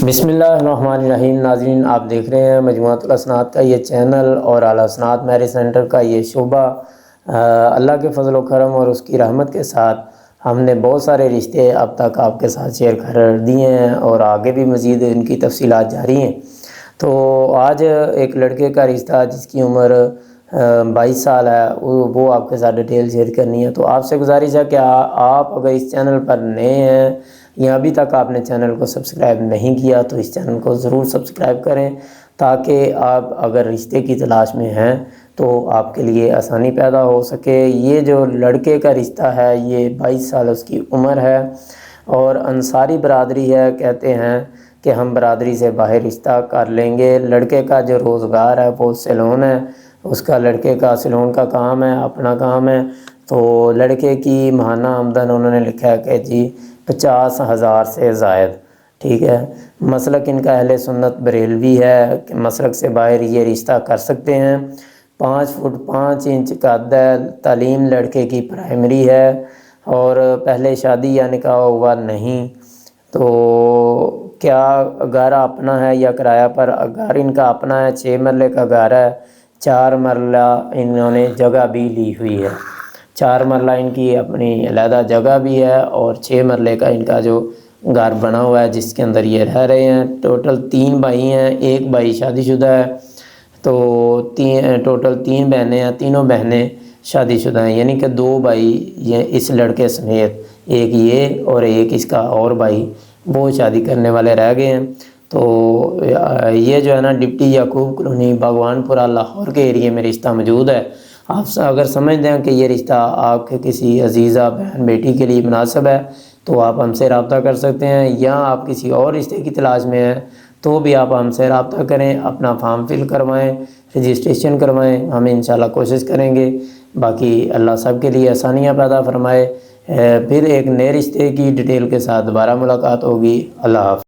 بسم اللہ الرحمن الرحیم۔ ناظرین، آپ دیکھ رہے ہیں مجموعۃ الاسناد کا یہ چینل اور اعلیٰ اسناد میرج سینٹر کا یہ شعبہ۔ اللہ کے فضل و کرم اور اس کی رحمت کے ساتھ ہم نے بہت سارے رشتے اب تک آپ کے ساتھ شیئر کر دیے ہیں اور آگے بھی مزید ان کی تفصیلات جاری ہیں۔ تو آج ایک لڑکے کا رشتہ جس کی عمر 22 سال ہے، وہ آپ کے ساتھ ڈیٹیل شیئر کرنی ہے۔ تو آپ سے گزارش ہے کہ آپ اگر اس چینل پر نئے ہیں یا ابھی تک آپ نے چینل کو سبسکرائب نہیں کیا تو اس چینل کو ضرور سبسکرائب کریں، تاکہ آپ اگر رشتے کی تلاش میں ہیں تو آپ کے لیے آسانی پیدا ہو سکے۔ یہ جو لڑکے کا رشتہ ہے یہ 22 سال اس کی عمر ہے اور انصاری برادری ہے۔ کہتے ہیں کہ ہم برادری سے باہر رشتہ کر لیں گے۔ لڑکے کا جو روزگار ہے وہ سیلون ہے، اس کا لڑکے کا سیلون کا کام ہے، اپنا کام ہے۔ تو لڑکے کی ماہانہ آمدن انہوں نے لکھا ہے کہ جی 50,000 سے زائد، ٹھیک ہے۔ مسلک ان کا اہل سنت بریلوی ہے کہ مسلک سے باہر یہ رشتہ کر سکتے ہیں۔ 5 فٹ 5 انچ قد ہے، تعلیم لڑکے کی پرائمری ہے اور پہلے شادی یا نکاح ہوا نہیں۔ تو کیا گھر اپنا ہے یا کرایہ پر؟ گھر ان کا اپنا ہے، 6 مرلے کا گھر ہے، 4 مرلہ انہوں نے جگہ بھی لی ہوئی ہے۔ 4 مرلہ ان کی اپنی علیحدہ جگہ بھی ہے اور 6 مرلے کا ان کا جو گھر بنا ہوا ہے جس کے اندر یہ رہ رہے ہیں۔ ٹوٹل 3 بھائی ہیں، ایک بھائی شادی شدہ ہے، تو ٹوٹل 3 بہنیں ہیں، تینوں بہنیں شادی شدہ ہیں، یعنی کہ 2 بھائی یہ اس لڑکے سمیت، ایک یہ اور ایک اس کا اور بھائی، وہ شادی کرنے والے رہ گئے ہیں۔ تو یہ جو ہے نا ڈپٹی یعقوب کالونی بھگوان پورہ لاہور کے ایریے میں رشتہ موجود ہے۔ آپ اگر سمجھتے ہیں کہ یہ رشتہ آپ کے کسی عزیزہ بہن بیٹی کے لیے مناسب ہے تو آپ ہم سے رابطہ کر سکتے ہیں، یا آپ کسی اور رشتے کی تلاش میں ہیں تو بھی آپ ہم سے رابطہ کریں، اپنا فارم فل کروائیں، رجسٹریشن کروائیں، ہم انشاءاللہ کوشش کریں گے۔ باقی اللہ سب کے لیے آسانیاں پیدا فرمائے۔ پھر ایک نئے رشتے کی ڈیٹیل کے ساتھ دوبارہ ملاقات ہوگی۔ اللہ حافظ۔